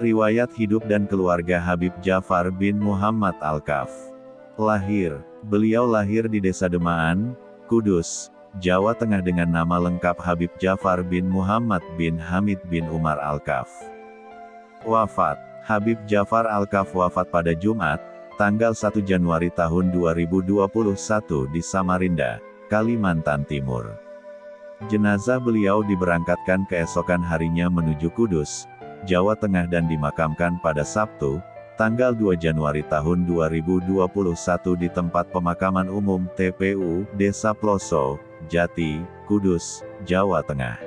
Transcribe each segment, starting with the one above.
Riwayat hidup dan keluarga Habib Ja'far bin Muhammad Al-Kaf. Beliau lahir di Desa Demaan, Kudus, Jawa Tengah dengan nama lengkap Habib Ja'far bin Muhammad bin Hamid bin Umar Al-Kaf. Wafat. Habib Ja'far Al-Kaf wafat pada Jumat, tanggal 1 Januari tahun 2021 di Samarinda, Kalimantan Timur. Jenazah beliau diberangkatkan keesokan harinya menuju Kudus, Jawa Tengah dan dimakamkan pada Sabtu, tanggal 2 Januari tahun 2021 di tempat pemakaman umum TPU, Desa Ploso, Jati, Kudus, Jawa Tengah.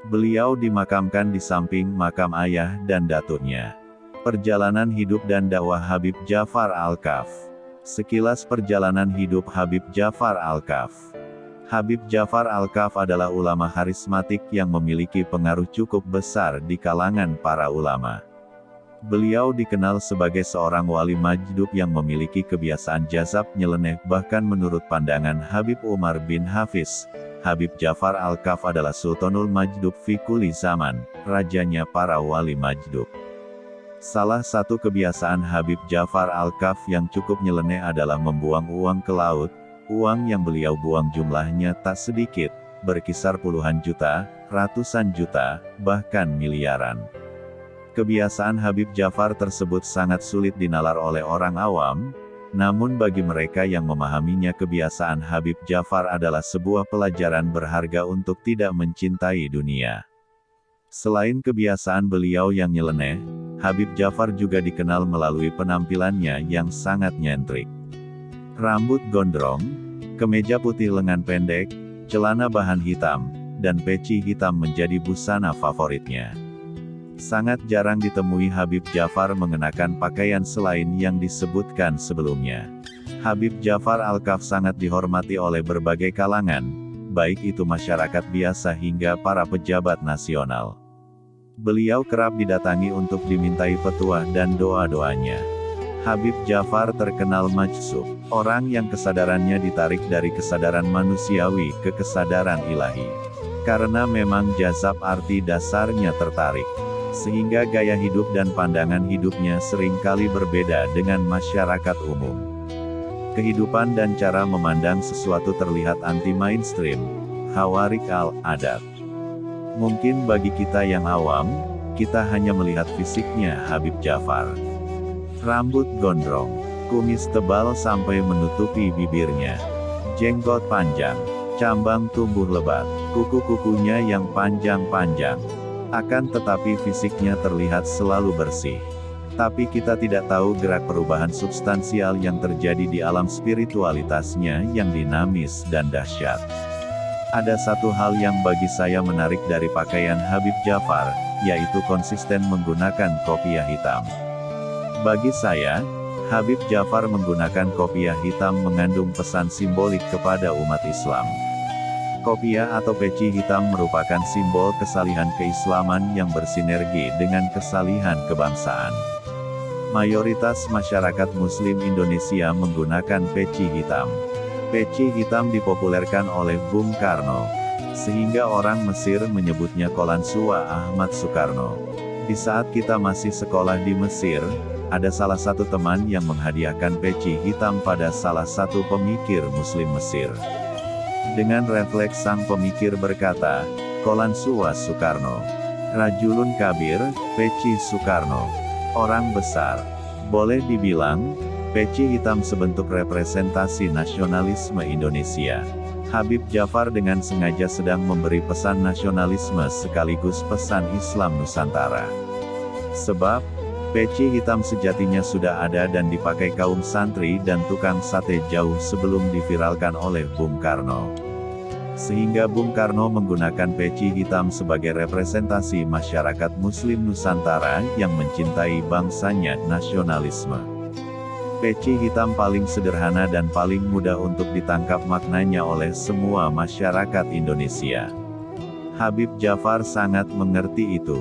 Beliau dimakamkan di samping makam ayah dan datuknya. Perjalanan hidup dan dakwah Habib Ja'far Al-Kaf. Sekilas perjalanan hidup Habib Ja'far Al-Kaf. Habib Ja'far Al-Kaf adalah ulama karismatik yang memiliki pengaruh cukup besar di kalangan para ulama. Beliau dikenal sebagai seorang wali majdub yang memiliki kebiasaan jazab nyeleneh, bahkan menurut pandangan Habib Umar bin Hafiz, Habib Ja'far Al-Kaf adalah Sultanul Majdub fi kulli zaman, rajanya para wali majdub. Salah satu kebiasaan Habib Ja'far Al-Kaf yang cukup nyeleneh adalah membuang uang ke laut. Uang yang beliau buang jumlahnya tak sedikit, berkisar puluhan juta, ratusan juta, bahkan miliaran. Kebiasaan Habib Ja'far tersebut sangat sulit dinalar oleh orang awam, namun bagi mereka yang memahaminya kebiasaan Habib Ja'far adalah sebuah pelajaran berharga untuk tidak mencintai dunia. Selain kebiasaan beliau yang nyeleneh, Habib Ja'far juga dikenal melalui penampilannya yang sangat nyentrik. Rambut gondrong, kemeja putih lengan pendek, celana bahan hitam, dan peci hitam menjadi busana favoritnya. Sangat jarang ditemui Habib Ja'far mengenakan pakaian selain yang disebutkan sebelumnya. Habib Ja'far Al-Kaf sangat dihormati oleh berbagai kalangan, baik itu masyarakat biasa hingga para pejabat nasional. Beliau kerap didatangi untuk dimintai petuah dan doa-doanya. Habib Ja'far terkenal majsub, orang yang kesadarannya ditarik dari kesadaran manusiawi ke kesadaran ilahi. Karena memang jazab arti dasarnya tertarik, sehingga gaya hidup dan pandangan hidupnya seringkali berbeda dengan masyarakat umum. Kehidupan dan cara memandang sesuatu terlihat anti-mainstream, khawarik al-adat. Mungkin bagi kita yang awam, kita hanya melihat fisiknya Habib Ja'far. Rambut gondrong, kumis tebal sampai menutupi bibirnya, jenggot panjang, cambang tumbuh lebat, kuku-kukunya yang panjang-panjang. Akan tetapi fisiknya terlihat selalu bersih. Tapi kita tidak tahu gerak perubahan substansial yang terjadi di alam spiritualitasnya yang dinamis dan dahsyat. Ada satu hal yang bagi saya menarik dari pakaian Habib Ja'far, yaitu konsisten menggunakan kopiah hitam. Bagi saya, Habib Ja'far menggunakan kopiah hitam mengandung pesan simbolik kepada umat Islam. Kopiah atau peci hitam merupakan simbol kesalihan keislaman yang bersinergi dengan kesalihan kebangsaan. Mayoritas masyarakat Muslim Indonesia menggunakan peci hitam. Peci hitam dipopulerkan oleh Bung Karno, sehingga orang Mesir menyebutnya Qalansuwa Ahmad Soekarno. Di saat kita masih sekolah di Mesir, ada salah satu teman yang menghadiahkan peci hitam pada salah satu pemikir Muslim Mesir. Dengan refleks sang pemikir berkata, Qalansuwa Soekarno. Rajulun kabir, peci Soekarno. Orang besar. Boleh dibilang, peci hitam sebentuk representasi nasionalisme Indonesia. Habib Ja'far dengan sengaja sedang memberi pesan nasionalisme sekaligus pesan Islam Nusantara. Sebab, peci hitam sejatinya sudah ada dan dipakai kaum santri dan tukang sate jauh sebelum diviralkan oleh Bung Karno. Sehingga Bung Karno menggunakan peci hitam sebagai representasi masyarakat Muslim Nusantara yang mencintai bangsanya, nasionalisme. Peci hitam paling sederhana dan paling mudah untuk ditangkap maknanya oleh semua masyarakat Indonesia. Habib Ja'far sangat mengerti itu.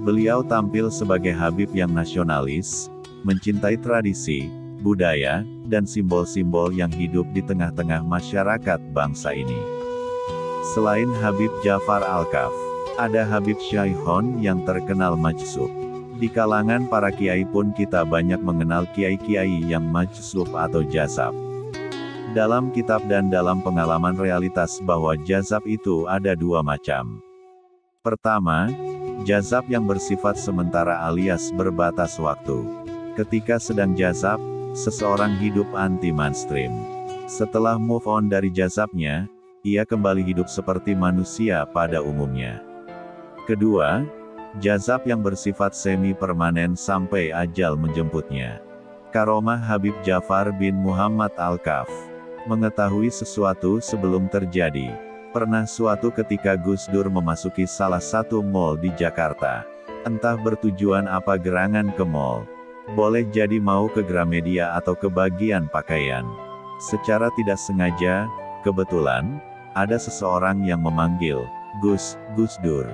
Beliau tampil sebagai Habib yang nasionalis, mencintai tradisi, budaya, dan simbol-simbol yang hidup di tengah-tengah masyarakat bangsa ini. Selain Habib Ja'far Al-Kaf, ada Habib Syaihon yang terkenal majsub. Di kalangan para kiai pun kita banyak mengenal kiai-kiai yang majzub atau jazab. Dalam kitab dan dalam pengalaman realitas bahwa jazab itu ada dua macam. Pertama, jazab yang bersifat sementara alias berbatas waktu. Ketika sedang jazab, seseorang hidup anti-mainstream. Setelah move on dari jazabnya, ia kembali hidup seperti manusia pada umumnya. Kedua, jazab yang bersifat semi-permanen sampai ajal menjemputnya. Karomah Habib Ja'far bin Muhammad Al-Kaf. Mengetahui sesuatu sebelum terjadi. Pernah suatu ketika Gus Dur memasuki salah satu mal di Jakarta. Entah bertujuan apa gerangan ke mal. Boleh jadi mau ke Gramedia atau ke bagian pakaian. Secara tidak sengaja, kebetulan, ada seseorang yang memanggil, Gus Dur.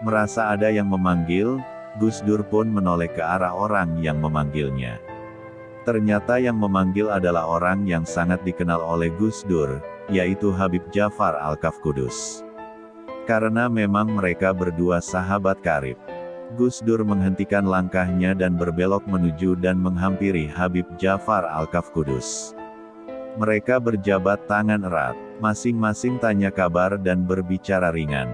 Merasa ada yang memanggil, Gus Dur pun menoleh ke arah orang yang memanggilnya. Ternyata yang memanggil adalah orang yang sangat dikenal oleh Gus Dur, yaitu Habib Ja'far Al-Kaf Kudus. Karena memang mereka berdua sahabat karib, Gus Dur menghentikan langkahnya dan berbelok menuju dan menghampiri Habib Ja'far Al-Kaf Kudus. Mereka berjabat tangan erat, masing-masing tanya kabar dan berbicara ringan.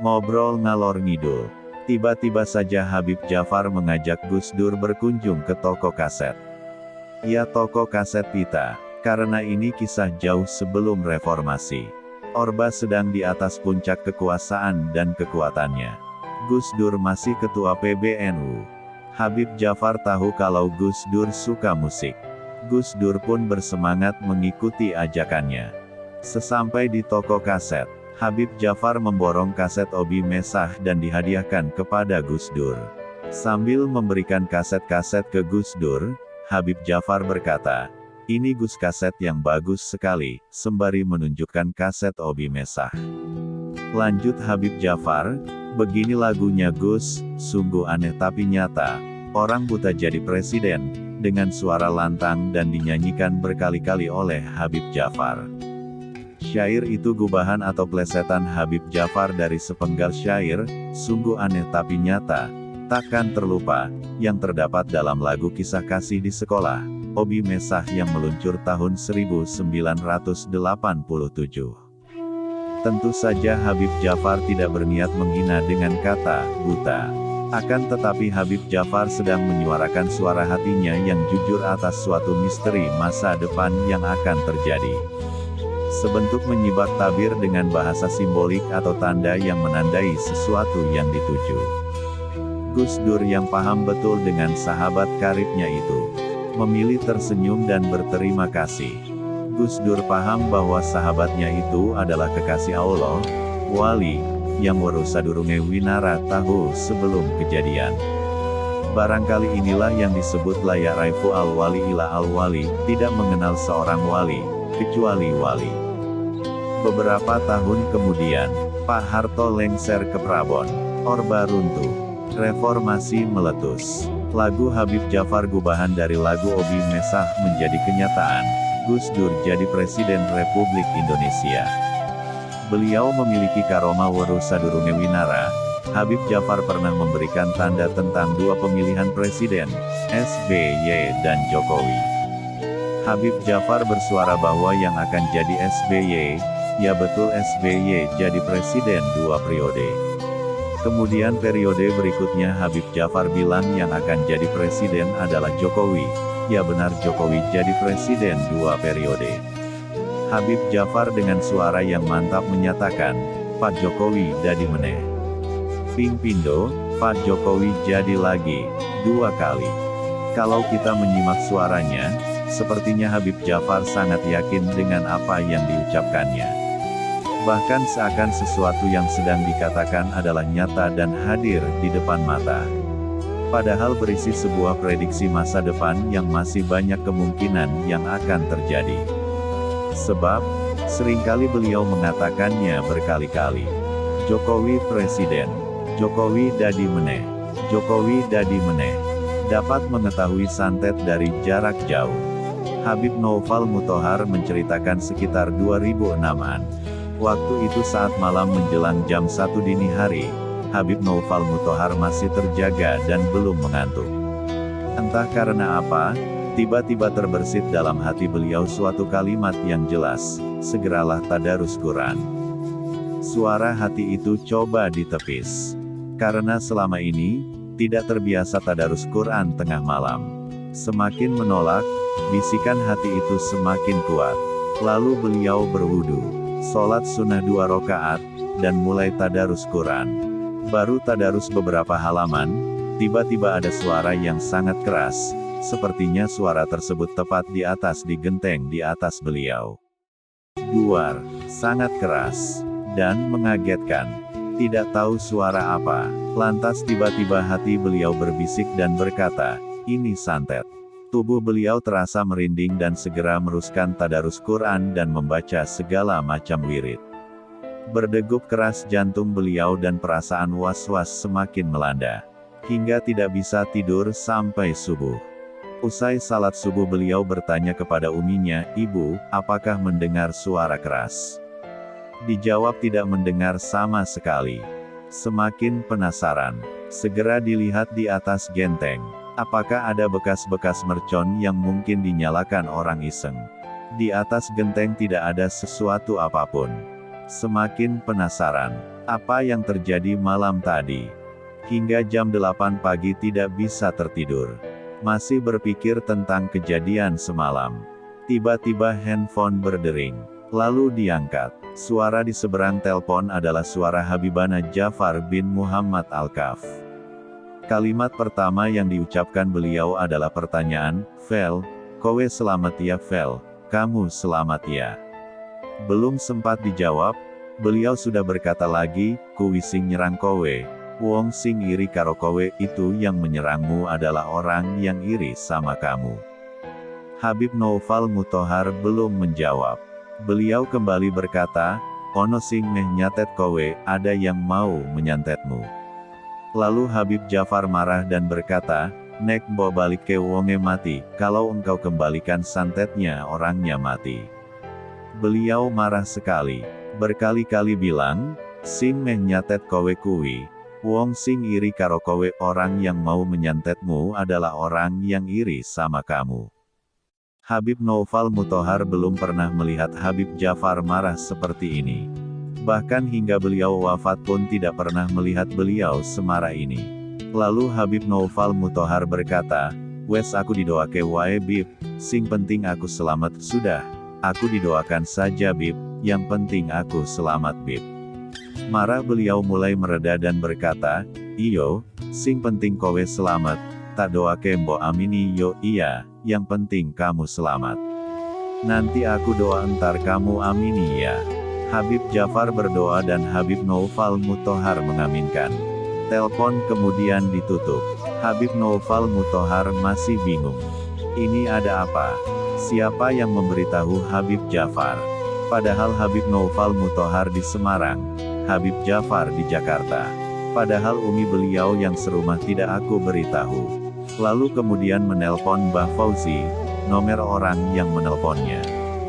Ngobrol ngalor ngidul. Tiba-tiba saja Habib Ja'far mengajak Gus Dur berkunjung ke toko kaset. Ya, toko kaset pita, karena ini kisah jauh sebelum reformasi. Orba sedang di atas puncak kekuasaan dan kekuatannya. Gus Dur masih ketua PBNU. Habib Ja'far tahu kalau Gus Dur suka musik. Gus Dur pun bersemangat mengikuti ajakannya. Sesampai di toko kaset, Habib Ja'far memborong kaset Obi Mesah dan dihadiahkan kepada Gus Dur. Sambil memberikan kaset-kaset ke Gus Dur, Habib Ja'far berkata, "Ini Gus, kaset yang bagus sekali," sembari menunjukkan kaset Obi Mesah. Lanjut Habib Ja'far, "Begini lagunya Gus, sungguh aneh tapi nyata. Orang buta jadi presiden," dengan suara lantang dan dinyanyikan berkali-kali oleh Habib Ja'far. Syair itu gubahan atau plesetan Habib Ja'far dari sepenggal syair, "Sungguh aneh tapi nyata, takkan terlupa," yang terdapat dalam lagu Kisah Kasih di Sekolah, Obi Mesah yang meluncur tahun 1987. Tentu saja Habib Ja'far tidak berniat menghina dengan kata buta. Akan tetapi Habib Ja'far sedang menyuarakan suara hatinya yang jujur atas suatu misteri masa depan yang akan terjadi. Sebentuk menyibak tabir dengan bahasa simbolik atau tanda yang menandai sesuatu yang dituju. Gus Dur yang paham betul dengan sahabat karibnya itu, memilih tersenyum dan berterima kasih. Gus Dur paham bahwa sahabatnya itu adalah kekasih Allah, wali, yang warusadurunge winara tahu sebelum kejadian. Barangkali inilah yang disebut layak raifu al-wali ila al-wali, tidak mengenal seorang wali, kecuali wali. Beberapa tahun kemudian, Pak Harto lengser ke Prabon. Orba runtuh. Reformasi meletus. Lagu Habib Ja'far gubahan dari lagu Obi Mesah menjadi kenyataan. Gus Dur jadi Presiden Republik Indonesia. Beliau memiliki karomah warusadurunge winara. Habib Ja'far pernah memberikan tanda tentang dua pemilihan presiden, SBY dan Jokowi. Habib Ja'far bersuara bahwa yang akan jadi SBY, ya betul SBY jadi presiden 2 periode. Kemudian periode berikutnya Habib Ja'far bilang yang akan jadi presiden adalah Jokowi. Ya benar, Jokowi jadi presiden 2 periode. Habib Ja'far dengan suara yang mantap menyatakan, "Pak Jokowi dadi meneh. Ping pindo, Pak Jokowi jadi lagi, 2 kali." Kalau kita menyimak suaranya, sepertinya Habib Ja'far sangat yakin dengan apa yang diucapkannya. Bahkan seakan sesuatu yang sedang dikatakan adalah nyata dan hadir di depan mata. Padahal berisi sebuah prediksi masa depan yang masih banyak kemungkinan yang akan terjadi. Sebab, seringkali beliau mengatakannya berkali-kali. Jokowi presiden. Jokowi dadi meneh. Jokowi dadi meneh. Dapat mengetahui santet dari jarak jauh. Habib Noval Muthohar menceritakan sekitar 2006-an. Waktu itu saat malam menjelang jam 1 dini hari, Habib Noufal Muthohar masih terjaga dan belum mengantuk. Entah karena apa, tiba-tiba terbersit dalam hati beliau suatu kalimat yang jelas, segeralah tadarus Quran. Suara hati itu coba ditepis. Karena selama ini, tidak terbiasa tadarus Quran tengah malam. Semakin menolak, bisikan hati itu semakin kuat. Lalu beliau berwudu, sholat sunnah 2 rakaat, dan mulai tadarus Quran. Baru tadarus beberapa halaman, tiba-tiba ada suara yang sangat keras, sepertinya suara tersebut tepat di atas di genteng di atas beliau. Duar, sangat keras, dan mengagetkan. Tidak tahu suara apa, lantas tiba-tiba hati beliau berbisik dan berkata, ini santet. Tubuh beliau terasa merinding dan segera meruskan tadarus Quran dan membaca segala macam wirid. Berdegup keras jantung beliau dan perasaan was-was semakin melanda. Hingga tidak bisa tidur sampai subuh. Usai salat subuh beliau bertanya kepada uminya, Ibu, apakah mendengar suara keras? Dijawab tidak mendengar sama sekali. Semakin penasaran, segera dilihat di atas genteng. Apakah ada bekas-bekas mercon yang mungkin dinyalakan orang iseng? Di atas genteng tidak ada sesuatu apapun. Semakin penasaran, apa yang terjadi malam tadi? Hingga jam 8 pagi tidak bisa tertidur. Masih berpikir tentang kejadian semalam. Tiba-tiba handphone berdering. Lalu diangkat. Suara di seberang telepon adalah suara Habibana Jafar bin Muhammad Al-Kaf. Kalimat pertama yang diucapkan beliau adalah pertanyaan, Vel, kowe selamat ya Vel, kamu selamat ya. Belum sempat dijawab, beliau sudah berkata lagi, kuwi sing nyerang kowe, wong sing iri karo kowe, itu yang menyerangmu adalah orang yang iri sama kamu. Habib Noufal Muthohar belum menjawab. Beliau kembali berkata, ono sing meh nyatet kowe, ada yang mau menyantetmu. Lalu Habib Jafar marah dan berkata, nek mbok balik ke wonge mati, kalau engkau kembalikan santetnya orangnya mati. Beliau marah sekali, berkali-kali bilang, sing meh nyatet kowe kuwi, wong sing iri karo kowe, orang yang mau menyantetmu adalah orang yang iri sama kamu. Habib Noufal Muthohar belum pernah melihat Habib Jafar marah seperti ini. Bahkan hingga beliau wafat pun tidak pernah melihat beliau semarah ini. Lalu Habib Noufal Muthohar berkata, wes aku didoake wae Bib, sing penting aku selamat sudah. Aku didoakan saja Bib, yang penting aku selamat Bib. Marah beliau mulai mereda dan berkata, iyo, sing penting kowe selamat, tak doake mbok amini yo iya, yang penting kamu selamat. Nanti aku doa entar kamu amini ya. Habib Jafar berdoa dan Habib Noufal Muthohar mengaminkan. Telepon kemudian ditutup. Habib Noufal Muthohar masih bingung. Ini ada apa? Siapa yang memberitahu Habib Jafar? Padahal Habib Noufal Muthohar di Semarang, Habib Jafar di Jakarta. Padahal umi beliau yang serumah tidak aku beritahu. Lalu kemudian menelpon Mbah Fauzi, nomor orang yang menelponnya.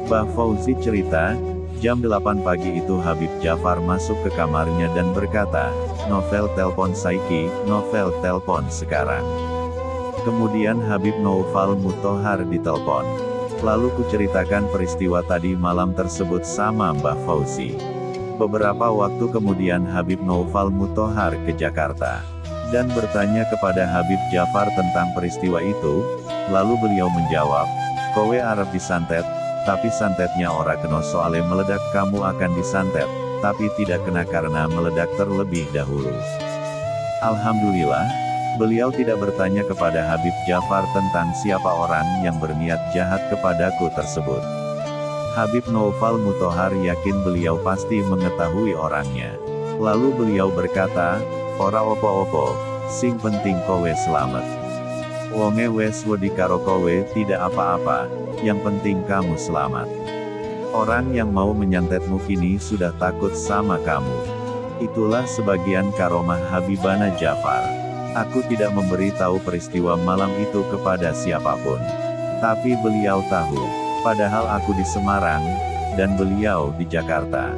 Mbah Fauzi cerita, jam 8 pagi itu Habib Jafar masuk ke kamarnya dan berkata, Novel telpon saiki, Novel telpon sekarang. Kemudian Habib Noufal Muthohar ditelepon. Lalu kuceritakan peristiwa tadi malam tersebut sama Mbah Fauzi. Beberapa waktu kemudian Habib Noufal Muthohar ke Jakarta dan bertanya kepada Habib Jafar tentang peristiwa itu. Lalu beliau menjawab, kowe arep disantet, tapi santetnya ora kena soale meledak, kamu akan disantet, tapi tidak kena karena meledak terlebih dahulu. Alhamdulillah, beliau tidak bertanya kepada Habib Jafar tentang siapa orang yang berniat jahat kepadaku tersebut. Habib Noufal Muthohar yakin beliau pasti mengetahui orangnya. Lalu beliau berkata, ora opo-opo, sing penting kowe selamat. Wonge wes wedi karo kowe tidak apa-apa, yang penting kamu selamat. Orang yang mau menyantetmu kini sudah takut sama kamu. Itulah sebagian karomah Habibana Jafar. Aku tidak memberi tahu peristiwa malam itu kepada siapapun. Tapi beliau tahu, padahal aku di Semarang, dan beliau di Jakarta.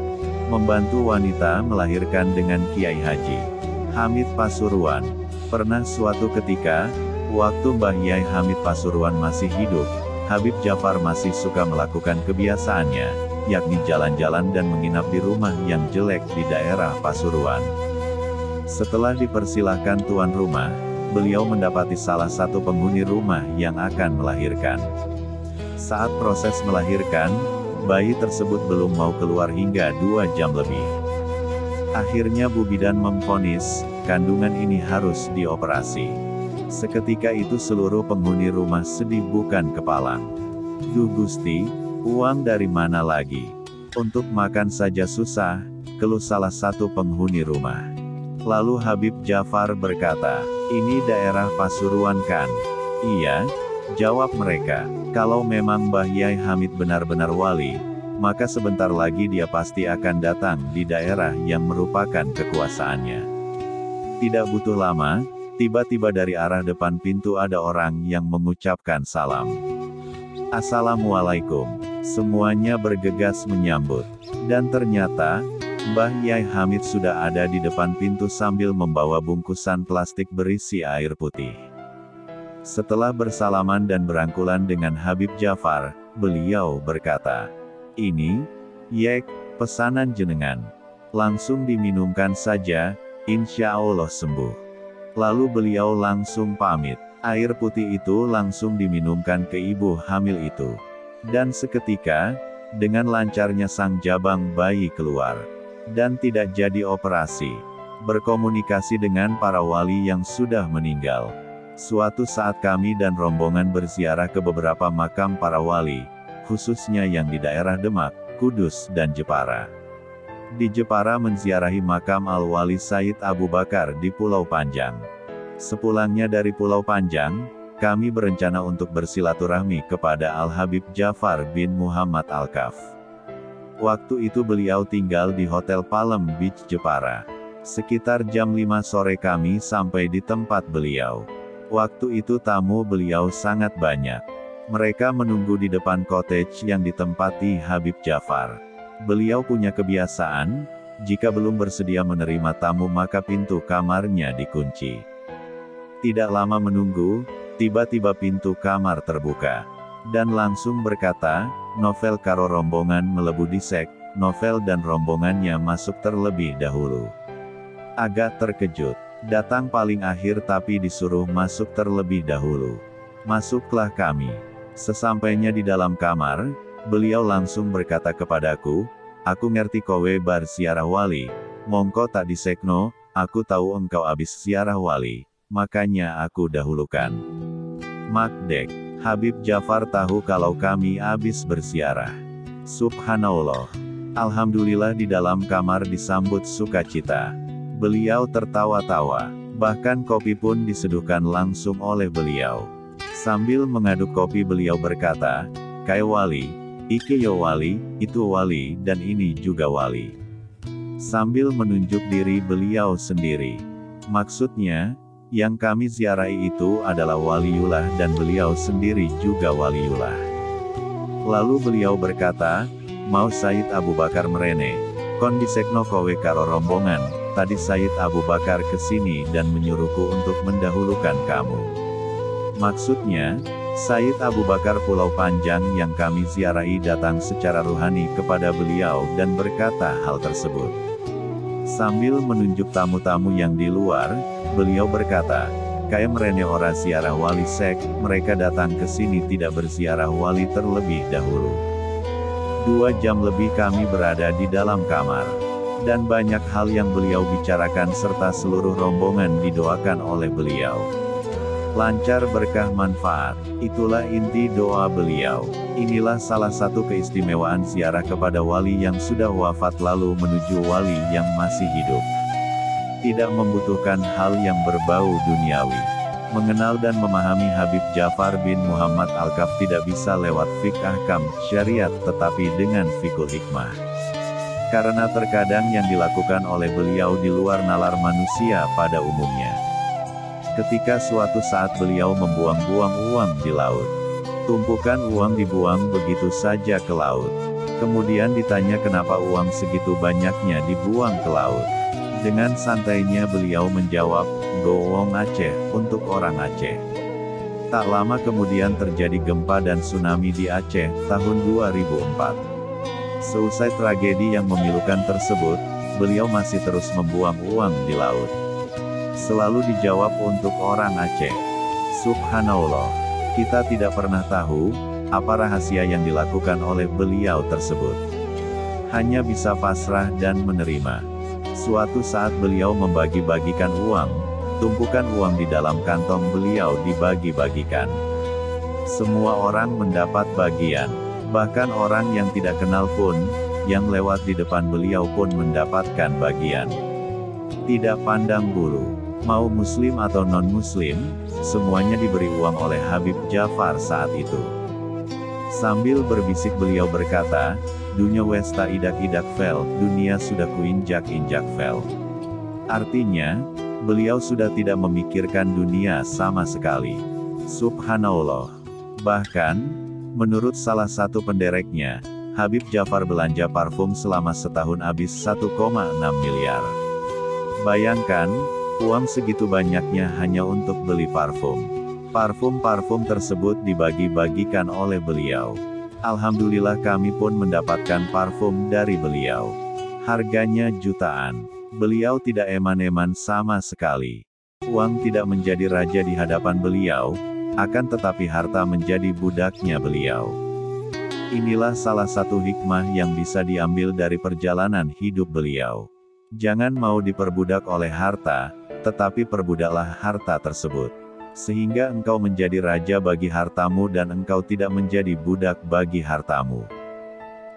Membantu wanita melahirkan dengan Kiai Haji Hamid Pasuruan. Pernah suatu ketika, waktu Mbah Yai Hamid Pasuruan masih hidup, Habib Jafar masih suka melakukan kebiasaannya, yakni jalan-jalan dan menginap di rumah yang jelek di daerah Pasuruan. Setelah dipersilahkan tuan rumah, beliau mendapati salah satu penghuni rumah yang akan melahirkan. Saat proses melahirkan, bayi tersebut belum mau keluar hingga 2 jam lebih. Akhirnya Bu Bidan memvonis, kandungan ini harus dioperasi. Seketika itu seluruh penghuni rumah sedih bukan kepalang. Duh Gusti, uang dari mana lagi? Untuk makan saja susah, keluh salah satu penghuni rumah. Lalu Habib Jafar berkata, ini daerah Pasuruan kan? Iya, jawab mereka. Kalau memang Mbah Yai Hamid benar-benar wali, maka sebentar lagi dia pasti akan datang di daerah yang merupakan kekuasaannya. Tidak butuh lama, tiba-tiba dari arah depan pintu ada orang yang mengucapkan salam. Assalamualaikum. Semuanya bergegas menyambut. Dan ternyata, Mbah Yai Hamid sudah ada di depan pintu sambil membawa bungkusan plastik berisi air putih. Setelah bersalaman dan berangkulan dengan Habib Jafar, beliau berkata, ini, Yek, pesanan jenengan. Langsung diminumkan saja, insya Allah sembuh. Lalu beliau langsung pamit. Air putih itu langsung diminumkan ke ibu hamil itu. Dan seketika, dengan lancarnya sang jabang bayi keluar. Dan tidak jadi operasi. Berkomunikasi dengan para wali yang sudah meninggal. Suatu saat kami dan rombongan berziarah ke beberapa makam para wali, khususnya yang di daerah Demak, Kudus dan Jepara. Di Jepara menziarahi makam Al-Wali Said Abu Bakar di Pulau Panjang. Sepulangnya dari Pulau Panjang, kami berencana untuk bersilaturahmi kepada Al-Habib Jafar bin Muhammad Al-Kaf. Waktu itu beliau tinggal di Hotel Palm Beach Jepara. Sekitar jam 5 sore kami sampai di tempat beliau. Waktu itu tamu beliau sangat banyak. Mereka menunggu di depan cottage yang ditempati Habib Jafar. Beliau punya kebiasaan, jika belum bersedia menerima tamu maka pintu kamarnya dikunci. Tidak lama menunggu, tiba-tiba pintu kamar terbuka. Dan langsung berkata, Novel karo rombongan melebu disek, Novel dan rombongannya masuk terlebih dahulu. Agak terkejut, datang paling akhir tapi disuruh masuk terlebih dahulu. Masuklah kami. Sesampainya di dalam kamar, beliau langsung berkata kepadaku, aku ngerti kowe bar ziarah wali, mongko tak disekno, aku tahu engkau abis ziarah wali, makanya aku dahulukan. Makdek, Habib Jafar tahu kalau kami abis berziarah. Subhanallah. Alhamdulillah di dalam kamar disambut sukacita. Beliau tertawa-tawa, bahkan kopi pun diseduhkan langsung oleh beliau. Sambil mengaduk kopi beliau berkata, kayak wali, iki yo wali, itu wali, dan ini juga wali. Sambil menunjuk diri beliau sendiri. Maksudnya, yang kami ziarahi itu adalah waliullah dan beliau sendiri juga waliullah. Lalu beliau berkata, mau Said Abu Bakar merene, kon disekno kowe karo rombongan, tadi Said Abu Bakar kesini dan menyuruhku untuk mendahulukan kamu. Maksudnya, Said Abu Bakar Pulau Panjang yang kami ziarahi datang secara ruhani kepada beliau dan berkata hal tersebut. Sambil menunjuk tamu-tamu yang di luar, beliau berkata, kayak merene ora ziarah wali sek, mereka datang ke sini tidak berziarah wali terlebih dahulu. 2 jam lebih kami berada di dalam kamar. Dan banyak hal yang beliau bicarakan serta seluruh rombongan didoakan oleh beliau. Lancar berkah manfaat, itulah inti doa beliau. Inilah salah satu keistimewaan ziarah kepada wali yang sudah wafat lalu menuju wali yang masih hidup. Tidak membutuhkan hal yang berbau duniawi. Mengenal dan memahami Habib Jafar bin Muhammad Al-Kaf tidak bisa lewat fiqh ahkam syariat tetapi dengan fikul hikmah. Karena terkadang yang dilakukan oleh beliau di luar nalar manusia pada umumnya. Ketika suatu saat beliau membuang-buang uang di laut. Tumpukan uang dibuang begitu saja ke laut. Kemudian ditanya kenapa uang segitu banyaknya dibuang ke laut. Dengan santainya beliau menjawab, "Gowong Aceh, untuk orang Aceh." Tak lama kemudian terjadi gempa dan tsunami di Aceh, tahun 2004. Seusai tragedi yang memilukan tersebut, beliau masih terus membuang uang di laut. Selalu dijawab untuk orang Aceh. Subhanallah, kita tidak pernah tahu, apa rahasia yang dilakukan oleh beliau tersebut. Hanya bisa pasrah dan menerima. Suatu saat beliau membagi-bagikan uang, tumpukan uang di dalam kantong beliau dibagi-bagikan. Semua orang mendapat bagian, bahkan orang yang tidak kenal pun, yang lewat di depan beliau pun mendapatkan bagian. Tidak pandang bulu, mau muslim atau non-muslim, semuanya diberi uang oleh Habib Ja'far saat itu. Sambil berbisik beliau berkata, "Dunia westa idak-idak vel, dunia sudah kuinjak-injak vel." Artinya, beliau sudah tidak memikirkan dunia sama sekali. Subhanallah. Bahkan, menurut salah satu pendereknya, Habib Ja'far belanja parfum selama setahun habis 1,6 miliar. Bayangkan, uang segitu banyaknya hanya untuk beli parfum. Parfum-parfum tersebut dibagi-bagikan oleh beliau. Alhamdulillah kami pun mendapatkan parfum dari beliau. Harganya jutaan. Beliau tidak eman-eman sama sekali. Uang tidak menjadi raja di hadapan beliau, akan tetapi harta menjadi budaknya beliau. Inilah salah satu hikmah yang bisa diambil dari perjalanan hidup beliau. Jangan mau diperbudak oleh harta, tetapi perbudaklah harta tersebut. Sehingga engkau menjadi raja bagi hartamu dan engkau tidak menjadi budak bagi hartamu.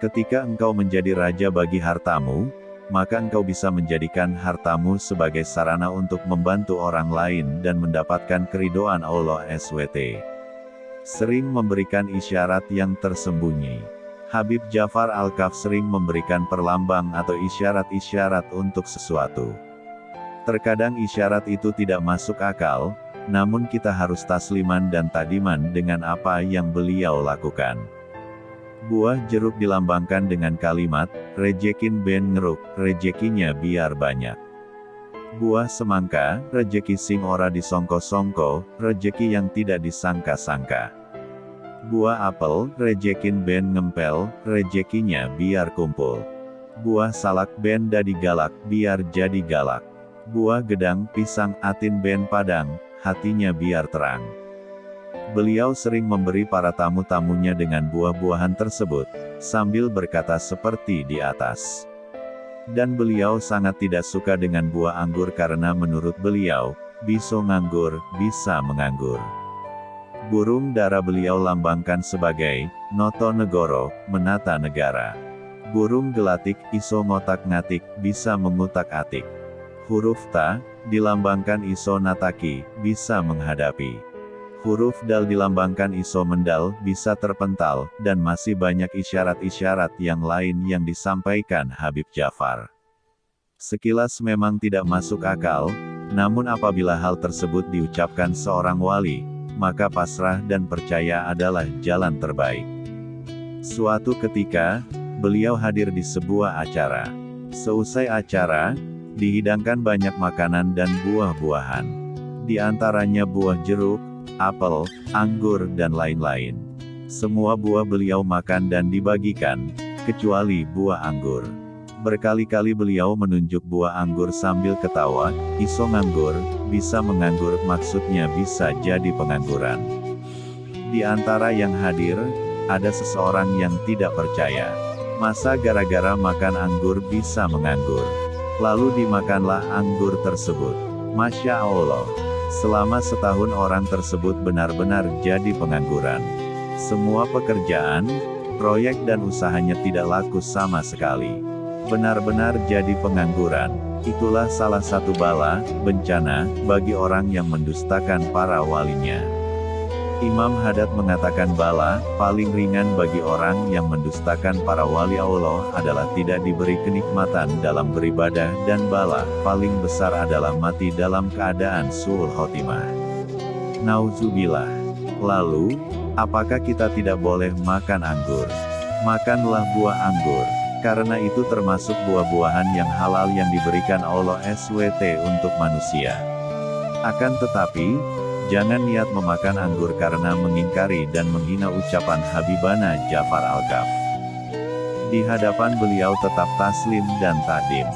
Ketika engkau menjadi raja bagi hartamu, maka engkau bisa menjadikan hartamu sebagai sarana untuk membantu orang lain dan mendapatkan keridhaan Allah SWT. Sering memberikan isyarat yang tersembunyi. Habib Ja'far Al-Kaf sering memberikan perlambang atau isyarat-isyarat untuk sesuatu. Terkadang isyarat itu tidak masuk akal, namun kita harus tasliman dan tadiman dengan apa yang beliau lakukan. Buah jeruk dilambangkan dengan kalimat, "Rejekin ben ngeruk, rejekinya biar banyak." Buah semangka, rejeki sing ora disongko-songko, rejeki yang tidak disangka-sangka. Buah apel, rejekin ben ngempel, rejekinya biar kumpul. Buah salak ben dadi galak, biar jadi galak. Buah gedang, pisang, atin ben padang, hatinya biar terang. Beliau sering memberi para tamu-tamunya dengan buah-buahan tersebut, sambil berkata seperti di atas. Dan beliau sangat tidak suka dengan buah anggur karena menurut beliau, bisa nganggur, bisa menganggur. Burung dara beliau lambangkan sebagai, noto negoro, menata negara. Burung gelatik, iso ngotak-ngatik, bisa mengutak-atik. Huruf ta, dilambangkan iso nataki, bisa menghadapi. Huruf dal dilambangkan iso mendal, bisa terpental, dan masih banyak isyarat-isyarat yang lain yang disampaikan Habib Ja'far. Sekilas memang tidak masuk akal, namun apabila hal tersebut diucapkan seorang wali, maka pasrah dan percaya adalah jalan terbaik. Suatu ketika, beliau hadir di sebuah acara. Seusai acara, dihidangkan banyak makanan dan buah-buahan. Di antaranya buah jeruk, apel, anggur dan lain-lain. Semua buah beliau makan dan dibagikan, kecuali buah anggur. Berkali-kali beliau menunjuk buah anggur sambil ketawa, iso nganggur, bisa menganggur, maksudnya bisa jadi pengangguran. Di antara yang hadir, ada seseorang yang tidak percaya. Masa gara-gara makan anggur bisa menganggur? Lalu dimakanlah anggur tersebut. Masya Allah. Selama setahun orang tersebut benar-benar jadi pengangguran. Semua pekerjaan, proyek dan usahanya tidak laku sama sekali. Benar-benar jadi pengangguran. Itulah salah satu bala, bencana, bagi orang yang mendustakan para walinya. Imam Haddad mengatakan bala, paling ringan bagi orang yang mendustakan para wali Allah adalah tidak diberi kenikmatan dalam beribadah dan bala, paling besar adalah mati dalam keadaan su'ul khotimah. Nauzubillah. Lalu, apakah kita tidak boleh makan anggur? Makanlah buah anggur. Karena itu termasuk buah-buahan yang halal yang diberikan Allah SWT untuk manusia. Akan tetapi, jangan niat memakan anggur karena mengingkari dan menghina ucapan Habibana Jafar Alkaf. Di hadapan beliau tetap taslim dan takdim.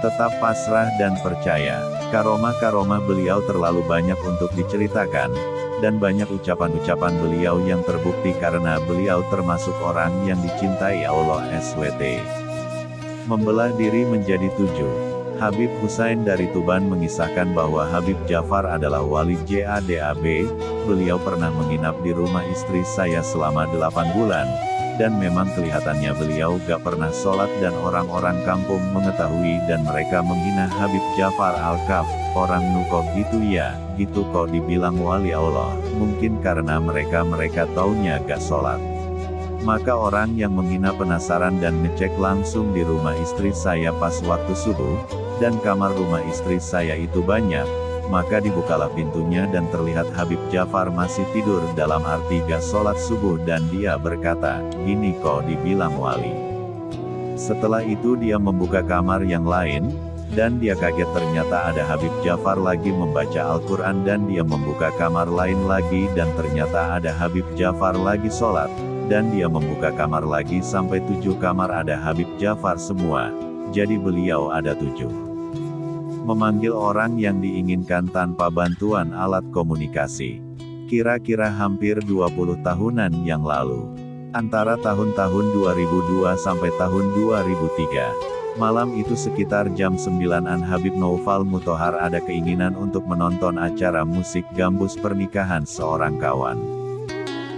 Tetap pasrah dan percaya. Karomah-karomah beliau terlalu banyak untuk diceritakan, dan banyak ucapan-ucapan beliau yang terbukti karena beliau termasuk orang yang dicintai Allah SWT. Membelah diri menjadi 7. Habib Husain dari Tuban mengisahkan bahwa Habib Jafar adalah wali JADAB, beliau pernah menginap di rumah istri saya selama 8 bulan, dan memang kelihatannya beliau gak pernah sholat dan orang-orang kampung mengetahui dan mereka menghina Habib Jafar Alkaf, orang Nukok gitu ya, gitu kok dibilang wali Allah, mungkin karena mereka taunya gak sholat. Maka orang yang menghina penasaran dan ngecek langsung di rumah istri saya pas waktu subuh, dan kamar rumah istri saya itu banyak, maka dibukalah pintunya dan terlihat Habib Jafar masih tidur dalam arti gak sholat subuh dan dia berkata, gini kok dibilang wali. Setelah itu dia membuka kamar yang lain, dan dia kaget ternyata ada Habib Jafar lagi membaca Al-Quran dan dia membuka kamar lain lagi dan ternyata ada Habib Jafar lagi sholat, dan dia membuka kamar lagi sampai 7 kamar ada Habib Jafar semua, jadi beliau ada 7. Memanggil orang yang diinginkan tanpa bantuan alat komunikasi. Kira-kira hampir 20 tahunan yang lalu. Antara tahun-tahun 2002 sampai tahun 2003. Malam itu sekitar jam 9-an Habib Noufal Muthohar ada keinginan untuk menonton acara musik gambus pernikahan seorang kawan.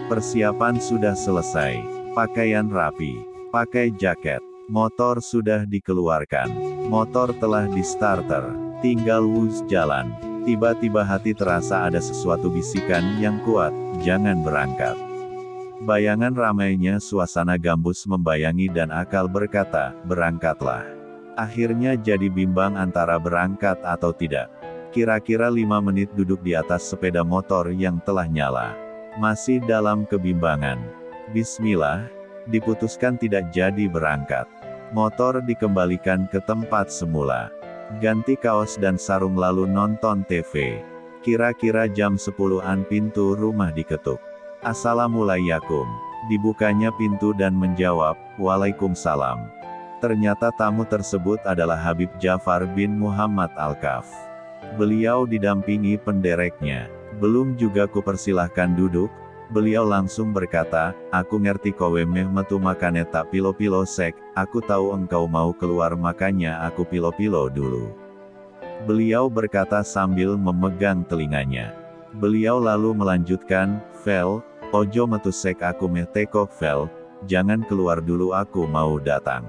Persiapan sudah selesai. Pakaian rapi. Pakai jaket. Motor sudah dikeluarkan. Motor telah di starter. Tinggal wus jalan. Tiba-tiba hati terasa ada sesuatu bisikan yang kuat, jangan berangkat. Bayangan ramainya suasana gambus membayangi dan akal berkata, berangkatlah. Akhirnya jadi bimbang antara berangkat atau tidak. Kira-kira 5 menit duduk di atas sepeda motor yang telah nyala. Masih dalam kebimbangan. Bismillah, diputuskan tidak jadi berangkat. Motor dikembalikan ke tempat semula. Ganti kaos dan sarung lalu nonton TV. Kira-kira jam 10-an pintu rumah diketuk. Assalamualaikum. Dibukanya pintu dan menjawab, Waalaikumsalam. Ternyata tamu tersebut adalah Habib Jafar bin Muhammad Alkaf. Beliau didampingi pendereknya. Belum juga kupersilahkan duduk, beliau langsung berkata, aku ngerti kowe meh metu makane tak pilo-pilo sek, aku tahu engkau mau keluar makanya aku pilo-pilo dulu. Beliau berkata sambil memegang telinganya. Beliau lalu melanjutkan, Vel, ojo metu sek aku meh teko Vel, jangan keluar dulu aku mau datang.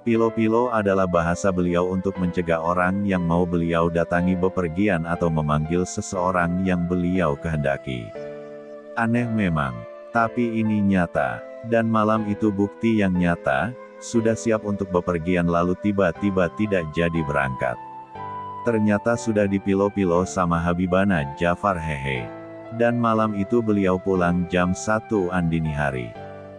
Pilo-pilo adalah bahasa beliau untuk mencegah orang yang mau beliau datangi bepergian atau memanggil seseorang yang beliau kehendaki. Aneh memang, tapi ini nyata, dan malam itu bukti yang nyata, sudah siap untuk bepergian lalu tiba-tiba tidak jadi berangkat. Ternyata sudah dipilo-pilo sama Habibana Jafar hehe. Dan malam itu beliau pulang jam 1-an dini hari.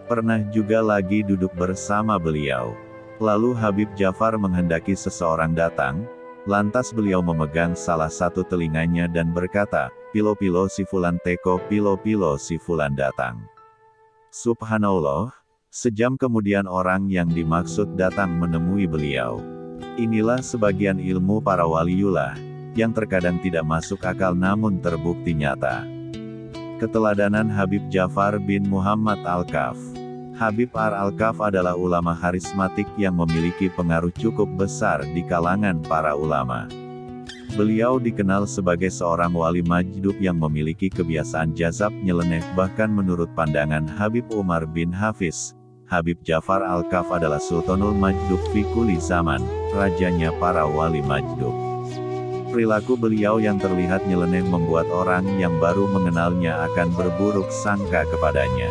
Pernah juga lagi duduk bersama beliau. Lalu Habib Jafar menghendaki seseorang datang, lantas beliau memegang salah satu telinganya dan berkata, pilo-pilo si fulan teko, pilo-pilo si fulan datang. Subhanallah, sejam kemudian orang yang dimaksud datang menemui beliau. Inilah sebagian ilmu para waliullah, yang terkadang tidak masuk akal namun terbukti nyata. Keteladanan Habib Jafar bin Muhammad Alkaf. Habib Alkaf adalah ulama karismatik yang memiliki pengaruh cukup besar di kalangan para ulama. Beliau dikenal sebagai seorang wali majdub yang memiliki kebiasaan jazab nyeleneh, bahkan menurut pandangan Habib Umar bin Hafiz, Habib Jafar Alkaf adalah Sultanul Majdub fi kulli zaman, rajanya para wali majdub. Perilaku beliau yang terlihat nyeleneh membuat orang yang baru mengenalnya akan berburuk sangka kepadanya.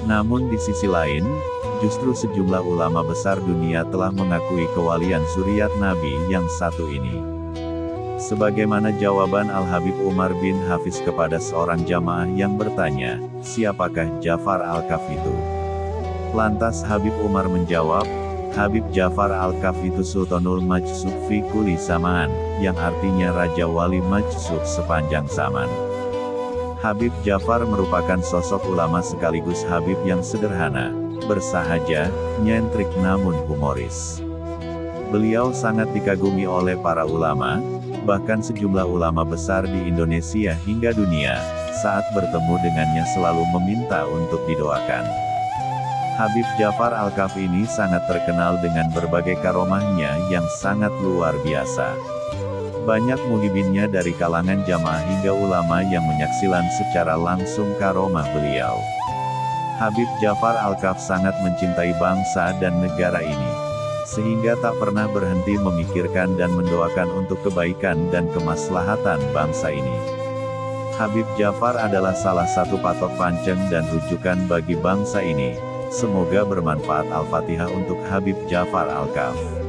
Namun di sisi lain, justru sejumlah ulama besar dunia telah mengakui kewalian suriat Nabi yang satu ini. Sebagaimana jawaban Al-Habib Umar bin Hafiz kepada seorang jamaah yang bertanya, siapakah Jafar Alkaf itu? Lantas Habib Umar menjawab, Habib Ja'far Al-Kaf itu Sultanul Majsub fi kulli zaman, yang artinya Raja Wali Majsub sepanjang zaman. Habib Ja'far merupakan sosok ulama sekaligus Habib yang sederhana, bersahaja, nyentrik namun humoris. Beliau sangat dikagumi oleh para ulama, bahkan sejumlah ulama besar di Indonesia hingga dunia, saat bertemu dengannya selalu meminta untuk didoakan. Habib Ja'far Al-Kaf ini sangat terkenal dengan berbagai karomahnya yang sangat luar biasa. Banyak muhibinnya dari kalangan jamaah hingga ulama yang menyaksikan secara langsung karomah beliau. Habib Ja'far Al-Kaf sangat mencintai bangsa dan negara ini, sehingga tak pernah berhenti memikirkan dan mendoakan untuk kebaikan dan kemaslahatan bangsa ini. Habib Ja'far adalah salah satu patok panceng dan rujukan bagi bangsa ini. Semoga bermanfaat. Al-Fatihah untuk Habib Ja'far Al-Kaf.